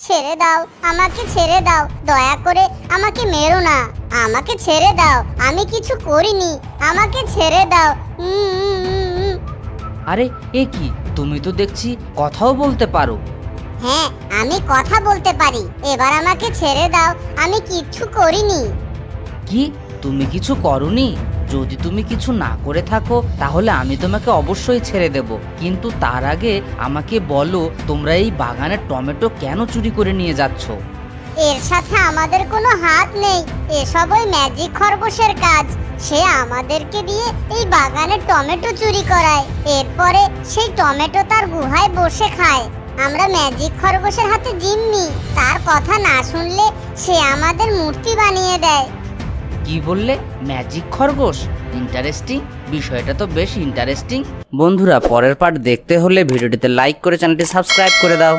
ছেড়ে দাও, আমাকে ছেড়ে দাও, দয়া করে আমাকে মেরো না, আমাকে ছেড়ে দাও, আমি কিছু করিনি, আমাকে ছেড়ে দাও। আরে এ কি, তুমি তো দেখছি কথাও বলতে পারো। হ্যাঁ, আমি কথা বলতে পারি, এবার আমাকে ছেড়ে দাও, আমি কিচ্ছু করিনি। কি, তুমি কিছু করনি? যদি তুমি কিছু না করে থাকো তাহলে আমি তোমাকে অবশ্যই ছেড়ে দেব, কিন্তু তার আগে আমাকে বলো তোমরা এই বাগানের টমেটো কেন চুরি করে নিয়ে যাচ্ছ? এর সাথে আমাদের কোনো হাত নেই, এসব ওই ম্যাজিক খরগোশের কাজ। সে আমাদেরকে দিয়ে এই বাগানের টমেটো চুরি করায়, এরপরে সেই টমেটো তার গুহায় বসে খায়। আমরা ম্যাজিক খরগোশের হাতে জিম্মি, তার কথা না শুনলে সে আমাদের মূর্তি বানিয়ে দেয়। কি বললে, ম্যাজিক খরগোশ? ইন্টারেস্টিং, বিষয়টা তো বেশ ইন্টারেস্টিং। বন্ধুরা, পরের পার্ট দেখতে হলে ভিডিওটিতে লাইক করে চ্যানেলটি সাবস্ক্রাইব করে দাও।